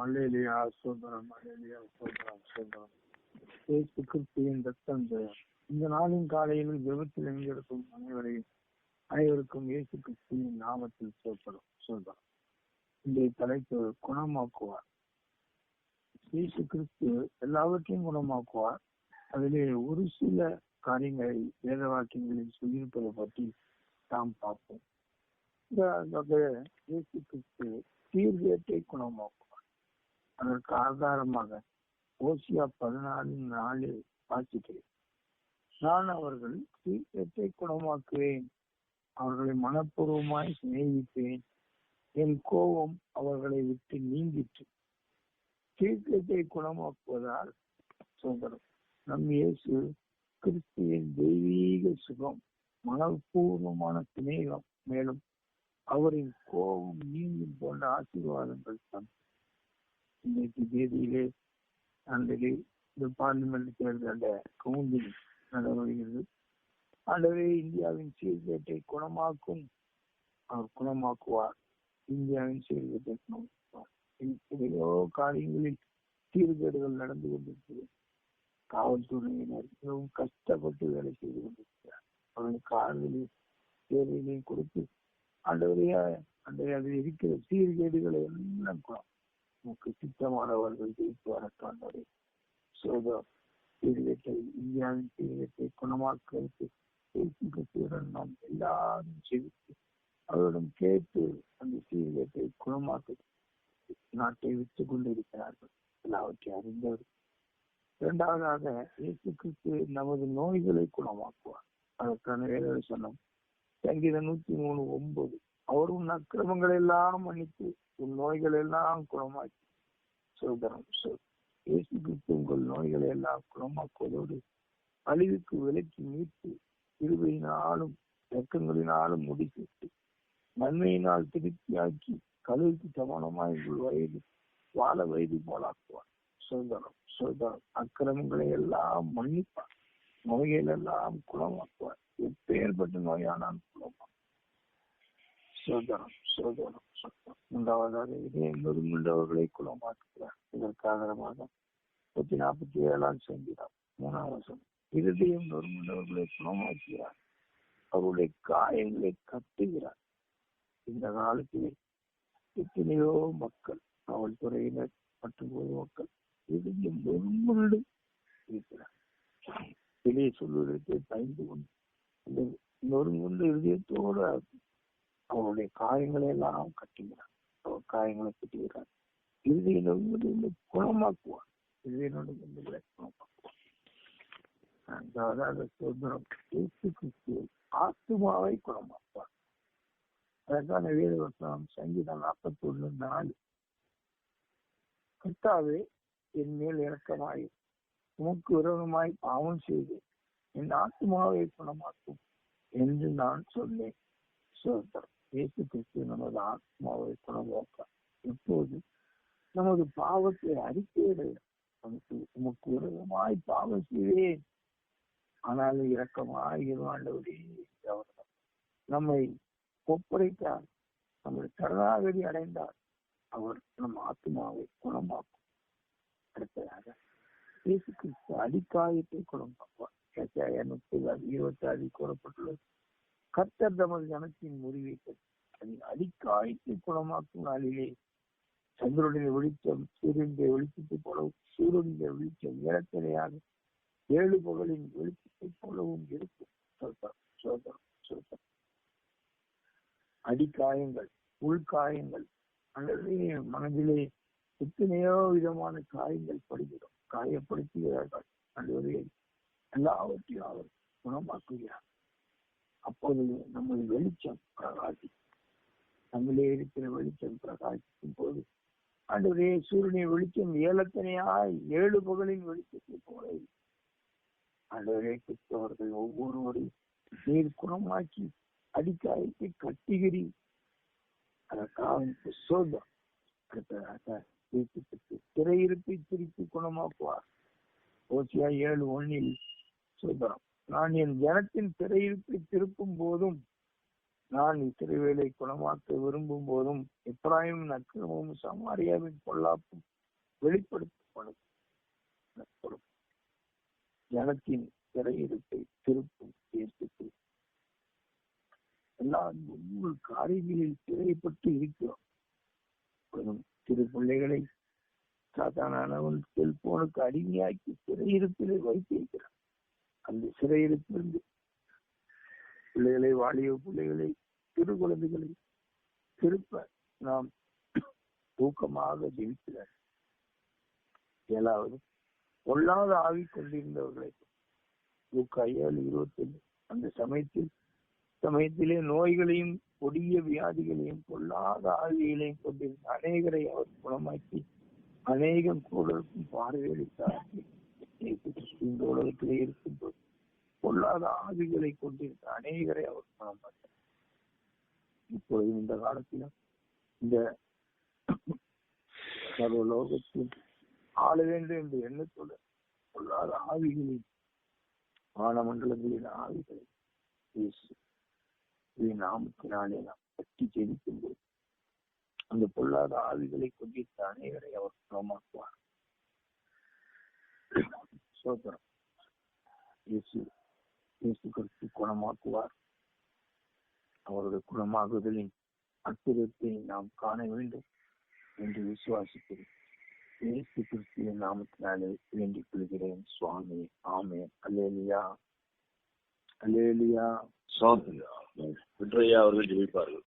அல்லேலூயா, ஸ்தோத்திரம், அல்லேலூயா, ஸ்தோத்திரம், ஸ்தோத்திரம். இயேசு கிறிஸ்துவின் ரத்தம் ஜெயம். இந்த நாளின் காலையில் விபத்தில் எங்கிருக்கும் அனைவருக்கும் இயேசு கிறிஸ்துவின் நாமத்தில் ஸ்தோத்திரம். இன்றைய தலைப்பு குணமாக்குவார். இயேசு கிறிஸ்து எல்லாவற்றையும் குணமாக்குவார். அதிலே ஒரு சில காரியங்களை வேத வாக்கியங்களில் சொல்லியிருப்பதை பற்றி நாம் பார்ப்போம். இயேசு கிறிஸ்து தீர்க்கத்தை குணமாக்குவார். அதற்கு ஆதாரமாக ஓசியா 14:4 வாசிக்கிறேன். நான் அவர்கள் தீர்க்கத்தை குணமாக்குவேன், அவர்களை மனப்பூர்வமாய் சிநேகிப்பேன், என் கோபம் அவர்களை விட்டு நீங்கிற்று. தீர்க்கத்தை குணமாக்குவதால் சொல்கிறோம். நம் இயேசு கிறிஸ்துவின் தெய்வீக சுகம், மனப்பூர்வமான சிநேகம், மேலும் அவரின் கோபம் நீங்கும் போன்ற ஆசீர்வாதங்கள் தான். இன்னைக்கு தேதியிலே அன்றைக்கு இந்த பார்லிமெண்ட் தேர்தல கவுண்டிங் நடைபெறுகிறது. ஆண்டவரே இந்தியாவின் சீர்கேட்டை குணமாக்கும், அவர் குணமாக்குவார். இந்தியாவின் சீர்கேட்டை குணமாக்குவார். எத்தனையோ காரியங்களில் சீர்கேடுகள் நடந்து கொண்டிருக்கிறது. காவல்துறையினர் மிகவும் கஷ்டப்பட்டு வேலை செய்து கொண்டிருக்கிறார். அவர்களுக்கு ஆறுதலையும் தேவையிலையும் கொடுத்து ஆண்டவரையா அது இருக்கிற சீர்கேடுகளை எல்லாம் நமக்கு சித்தமானவர்கள் ஜெயித்து வரட்டும். ஆண்டவரே சோதம் சீர்கேட்டை, இந்தியாவின் சீர்கேட்டை குணமாக்குவதற்கு நாம் எல்லாரும் செலுத்தி அவரிடம் கேட்டு அந்த சீர்கேட்டை குணமாக்க நாட்டை விட்டுக் கொண்டிருக்கிறார்கள். எல்லாவற்றையும் அறிந்தவர். இரண்டாவதாக இயேசு கிறிஸ்து நமது நோய்களை குணமாக்குவார். அதற்கான வேத வசனம் சங்கீதம் 103:9. அவர் உன் அக்கிரமங்கள் எல்லாம் மன்னித்து உன் நோய்கள் எல்லாம் குணமாக்கி சொல்கிறோம். இயேசு கிறிஸ்து உங்கள் நோய்களை எல்லாம் குணமாக்குவதோடு அழிவுக்கு விலக்கி மீட்டு கிருபையினாலும் இரக்கங்களினாலும் முடித்து நன்மையினால் திருப்தியாக்கி கழுவுக்கு சமானமாய் உங்கள் வாழ வயது போலாக்குவார். சொல்கிறோம். அக்கிரமங்களை எல்லாம் மன்னிப்பார், நோய்கள் எல்லாம் குணமாக்குவார். எப்பேற்பட்ட நோயானால் குணமாக்குவார். சொல்கிறோம். மூன்றாவதாக இதயம் நொறுங்குண்டவர்களை குணமாக்குகிறார். இதற்கு ஆதாரமாக 147 சங்கீதம் 3 இருதயம் நொறுங்குண்டவர்களை குணமாக்குகிறார், அவருடைய காயங்களை கட்டுகிறார். இந்த காலத்திலே எத்தனையோ மக்கள், காவல்துறையினர் மற்றும் பொதுமக்கள் இதயம் நொறுங்குண்டு இருக்கிறார். வெளியே சொல்வதற்கு பயந்து கொண்டு நொறுங்குண்டு இதயத்தோடு அவருடைய காயங்களை எல்லாம் கட்டுகிறார். அவர் காயங்களை கட்டுகிறார். இறுதியை நொறுங்குண்டு குணமாக்குவார். இறுதியை நொறுங்குண்டுகளை குணமாக்குவார். அதாவது சொல்கிறோம், இயேசு கிறிஸ்து ஆத்துமாவை குணமாக்குவார். அதற்கான வேத வசனம் சங்கீதம் 41:4. கர்த்தாவே என் மேல் இரக்கமாய் உமக்கு விரோதமாய் பாவம் செய்து என் ஆத்மாவை குணமாக்கும் என்று நான் சொன்னேன். சொல்கிறோம். இயேசு கிறிஸ்து நமது ஆத்மாவை குணமாக்க எப்போது நமது பாவத்தை அறிக்கையிட உமக்கு விரோதமாய் பாவம் செய்வேன், ஆனாலும் இரக்கமாய் ஆண்டவரே அவர்தான் நம்மை ஒப்படைத்தார், நம்முடைய சரணாகதி அடைந்தார். அவர் நம் ஆத்மாவை குணமாக்கும். அடுத்ததாக இயேசு கிறிஸ்து அடிக்காயத்தை குணமாக்குவார். 30:26 கூறப்பட்டுள்ளது. கர்த்தர் தமது ஜனத்தின் முறிவைகள் அடிக்காயத்தை குணமாக்கும் நாளிலே சந்திரனுடைய வெளிச்சம் சூரியனுடைய வெளிச்சத்தை போலவும் சூரியனுடைய வெளிச்சம் ஏறத்தனையாக 7 பகலின் வெளிச்சத்தை போலவும் இருக்கும். சொல்கிறோம். அடிக்காயங்கள், உள்காயங்கள், அல்லது மனதிலே எத்தனையோ விதமான காயங்கள் படுகிறோம், காயப்படுத்துகிறார்கள். அல்லது எல்லாவற்றையும் அவர் குணமாக்குகிறார். அப்போது நமது வெளிச்சம் பிரகாசிக்கும். நம்மளே இருக்கிற வெளிச்சம் பிரகாசிக்கும் போது ஆண்டவரே சூரியனுடைய வெளிச்சம் ஏலத்தனையாய் 7 பகலின் வெளிச்சத்தை போல ஆண்டவரே கிறிஸ்தவர்கள் ஒவ்வொருவரையும் நீர் குணமாக்கி அடிக்காயத்தை கட்டுகிறீர். அதற்காக சோதம். அடுத்ததாக திரையிருப்பை திருப்பி குணமாக்குவார். ஓசியா 7:1 சொல்கிறோம். நான் என் ஜனத்தின் திரையிருப்பை திருப்பும் போதும், நான் இஸ்ரவேலை குணமாக்க விரும்பும் போதும், எப்பிராயீமின் அக்கிரமமும் சமாரியாவின் பொல்லாப்பும் வெளிப்படுத்தப்படும். ஜனத்தின் சிறையிருப்பை திருப்பும் இயேசுக்கு எல்லா ஒவ்வொரு காரியங்களில் சிறைப்பட்டு இருக்கிறோம். திரு பிள்ளைகளை சாத்தானவன் செல்போனுக்கு அடிமையாக்கி சிறையிருப்பிலே வைத்திருக்கிறான். அந்த சிறையிருப்பிலிருந்து பிள்ளைகளை, வாலிப பிள்ளைகளை, சிறு குழந்தைகளை திருப்ப நாம் ஊக்கமாக ஜெயிக்கிறார். 7வது, பொல்லாத ஆவி கொண்டிருந்தவர்களை லூக்கா 7:21 அந்த சமயத்திலே நோய்களையும் கொடிய வியாதிகளையும் பொல்லாத ஆவிகளையும் கொண்டிருந்த அநேகரை அவர் குணமாக்கி அநேகம் கூடலுக்கும் பார்வையளித்தார். இந்த உலகத்திலே இருக்கும்போது பொல்லாத ஆவிகளை கொண்டிருந்த அநேகரை அவர் குணமாட்டார். இப்பொழுது இந்த காலத்திலும் இந்த சர்வலோகத்தில் ஆள வேண்டும் என்று எண்ணத்தோடு பொல்லாத ஆவிகளின் வானமண்டலங்களின் ஆவிகளை நாமத்தினாலே நாம் பற்றி ஜெயிக்கும் போது அந்த பொல்லாத ஆவிகளை கொண்டிருந்த அனைவரை அவர் குணமாக்குவார். சோதரம் இயேசு கிறிஸ்து குணமாக்குவார். அவருடைய குணமாகுதலின் அற்புதத்தை நாம் காண வேண்டும் என்று விசுவாசிக்கிறேன். இயேசு கிறிஸ்துவின் நாமத்தினாலே வேண்டிக் கொள்கிறேன் சுவாமி. ஆமென். அல்லேலூயா, அல்லேலூயா. விட்ரையா அவர்கள் ஜெபிப்பார்கள்.